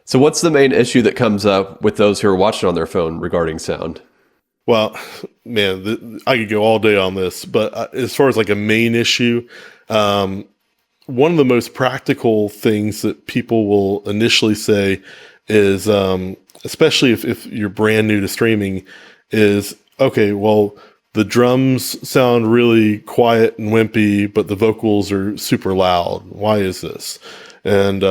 So what's the main issue that comes up with those who are watching on their phone regarding sound? Well, man, I could go all day on this, but as far as like a main issue, um, one of the most practical things that people will initially say is, especially if you're brand new to streaming, is okay, well, the drums sound really quiet and wimpy, but the vocals are super loud. Why is this? And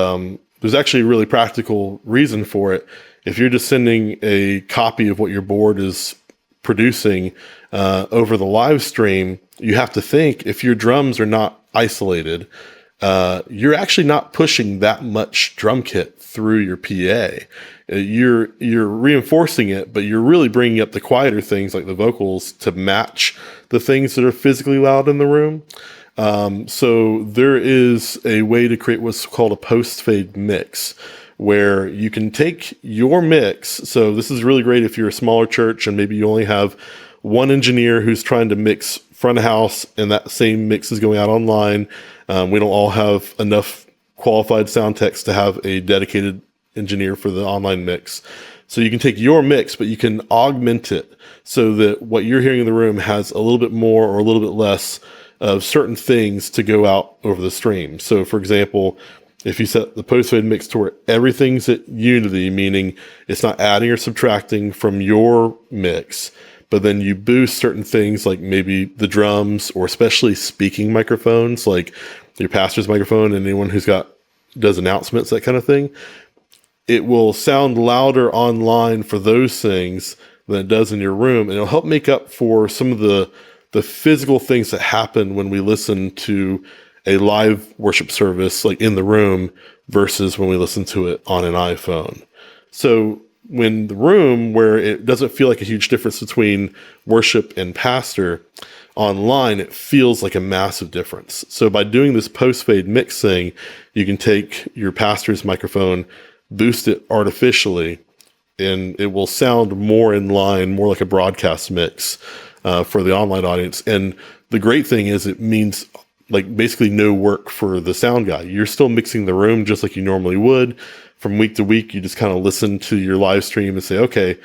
there's actually a really practical reason for it. If you're just sending a copy of what your board is producing over the live stream, you have to think if your drums are not isolated, you're actually not pushing that much drum kit through your PA. You're reinforcing it, but you're really bringing up the quieter things like the vocals to match the things that are physically loud in the room. So there is a way to create what's called a post-fade mix, where you can take your mix. So this is really great if you're a smaller church and maybe you only have one engineer who's trying to mix front of house and that same mix is going out online. We don't all have enough qualified sound techs to have a dedicated engineer for the online mix. So you can take your mix, but you can augment it so that what you're hearing in the room has a little bit more or a little bit less of certain things to go out over the stream. So for example, if you set the post-fade mix to where everything's at unity, meaning it's not adding or subtracting from your mix, but then you boost certain things like maybe the drums or especially speaking microphones, like your pastor's microphone and anyone does announcements, that kind of thing, it will sound louder online for those things than it does in your room. And it'll help make up for some of the physical things that happen when we listen to a live worship service, like in the room, versus when we listen to it on an iPhone. So when the room where it doesn't feel like a huge difference between worship and pastor, online, it feels like a massive difference. So by doing this post-fade mixing, you can take your pastor's microphone, boost it artificially, and it will sound more in line, more like a broadcast mix for the online audience. And the great thing is it means like basically no work for the sound guy. You're still mixing the room just like you normally would. From week to week, you just kind of listen to your live stream and say, okay,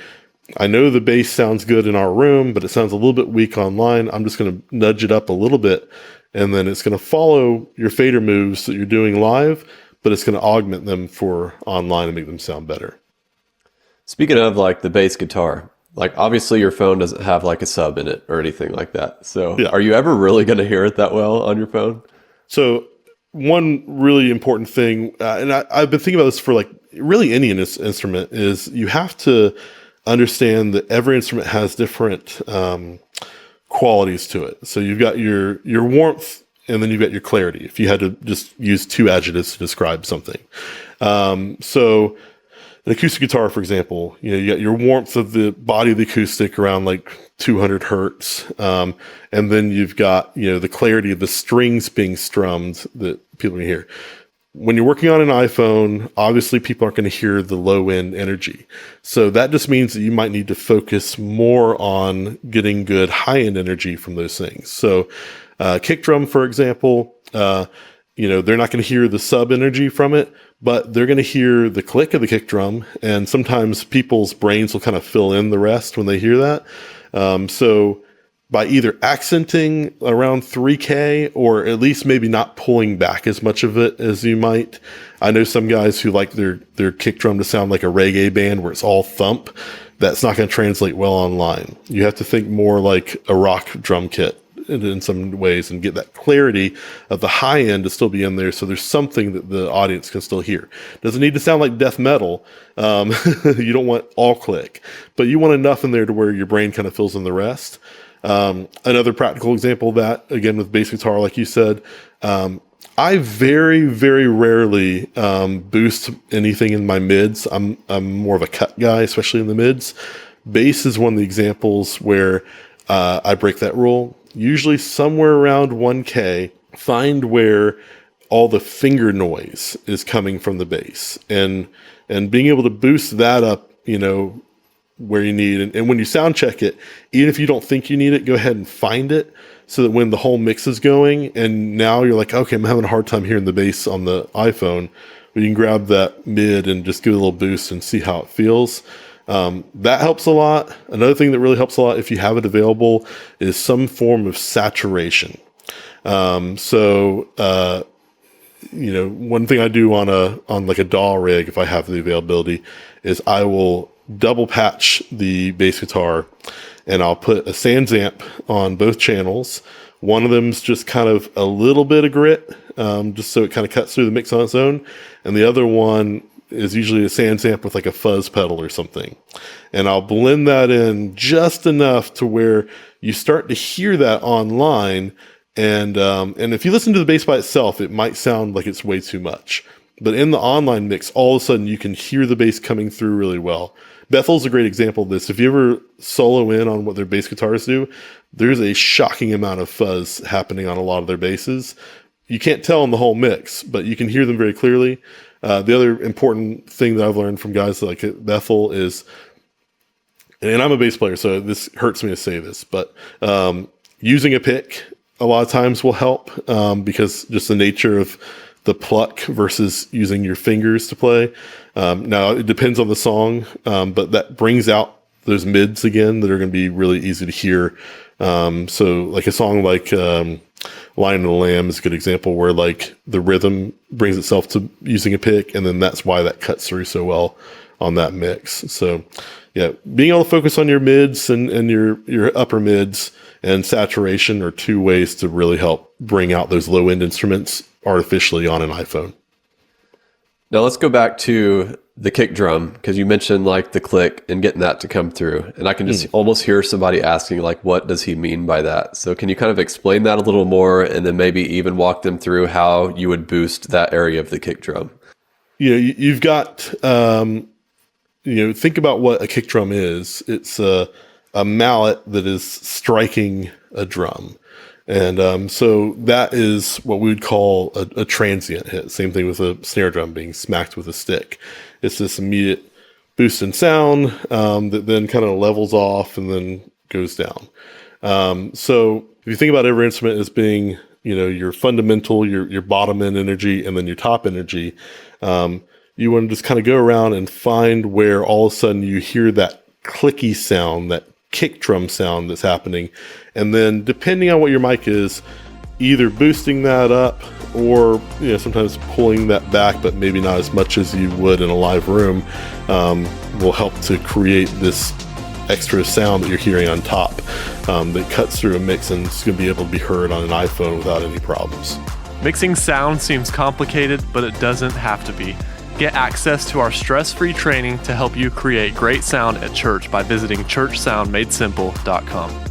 I know the bass sounds good in our room, but it sounds a little bit weak online. I'm just going to nudge it up a little bit. And then it's going to follow your fader moves that you're doing live, but it's going to augment them for online and make them sound better. Speaking of like the bass guitar, like obviously your phone doesn't have like a sub in it or anything like that. So Yeah. Are you ever really going to hear it that well on your phone? So one really important thing, and I've been thinking about this for like really any instrument, is you have to understand that every instrument has different qualities to it. So you've got your warmth, and then you've got your clarity, if you had to just use two adjectives to describe something. So an acoustic guitar, for example, you got your warmth of the body of the acoustic around like 200 hertz. And then you've got, the clarity of the strings being strummed that people can hear. When you're working on an iPhone, obviously people aren't going to hear the low end energy. So that just means that you might need to focus more on getting good high end energy from those things. So, kick drum, for example, they're not going to hear the sub energy from it, but they're going to hear the click of the kick drum. And sometimes people's brains will kind of fill in the rest when they hear that. So by either accenting around 3K or at least maybe not pulling back as much of it as you might. I know some guys who like their kick drum to sound like a reggae band where it's all thump. That's not going to translate well online. You have to think more like a rock drum kit in some ways and get that clarity of the high end to still be in there, so there's something that the audience can still hear. Doesn't need to sound like death metal. You don't want all click, but you want enough in there to where your brain kind of fills in the rest. Another practical example of that, again with bass guitar, like you said, I very, very rarely boost anything in my mids. I'm more of a cut guy, especially in the mids. Bass is one of the examples where I break that rule. Usually somewhere around 1K, find where all the finger noise is coming from the bass, and being able to boost that up, where you need. And when you sound check it, even if you don't think you need it, go ahead and find it so that when the whole mix is going and now you're like, okay, I'm having a hard time hearing the bass on the iPhone. where you can grab that mid and just give it a little boost and see how it feels. That helps a lot. Another thing that really helps a lot, if you have it available, is some form of saturation. One thing I do on like a DAW rig, if I have the availability, is I will double patch the bass guitar, and I'll put a Sans amp on both channels. One of them's just kind of a little bit of grit, just so it kind of cuts through the mix on its own. And the other one is usually a Sans amp with like a fuzz pedal or something. And I'll blend that in just enough to where you start to hear that online. And if you listen to the bass by itself, it might sound like it's way too much. But in the online mix, all of a sudden you can hear the bass coming through really well. Bethel's a great example of this. If you ever solo in on what their bass guitars do, there's a shocking amount of fuzz happening on a lot of their basses. You can't tell in the whole mix, but you can hear them very clearly. The other important thing that I've learned from guys like Bethel is, and I'm a bass player, so this hurts me to say this, but using a pick a lot of times will help, because just the nature of the pluck versus using your fingers to play. Now, it depends on the song, but that brings out those mids again that are going to be really easy to hear. So like a song like Lion and the Lamb is a good example where like the rhythm brings itself to using a pick, and then that's why that cuts through so well on that mix. So yeah, being able to focus on your mids and your upper mids and saturation are two ways to really help bring out those low end instruments artificially on an iPhone. Now let's go back to the kick drum, because you mentioned like the click and getting that to come through. And I can just almost hear somebody asking like, what does he mean by that? So can you kind of explain that a little more, and then maybe even walk them through how you would boost that area of the kick drum? You've got, think about what a kick drum is. It's a mallet that is striking a drum. And so that is what we would call a transient hit. Same thing with a snare drum being smacked with a stick. It's this immediate boost in sound that then kind of levels off and then goes down. So if you think about every instrument as being, your fundamental, your bottom end energy, and then your top energy, you want to just kind of go around and find where all of a sudden you hear that clicky sound, that kick drum sound that's happening. And then depending on what your mic is, either boosting that up or sometimes pulling that back, but maybe not as much as you would in a live room, will help to create this extra sound that you're hearing on top that cuts through a mix and it's going to be able to be heard on an iPhone without any problems. Mixing sound seems complicated, but it doesn't have to be. Get access to our stress-free training to help you create great sound at church by visiting churchsoundmadesimple.com.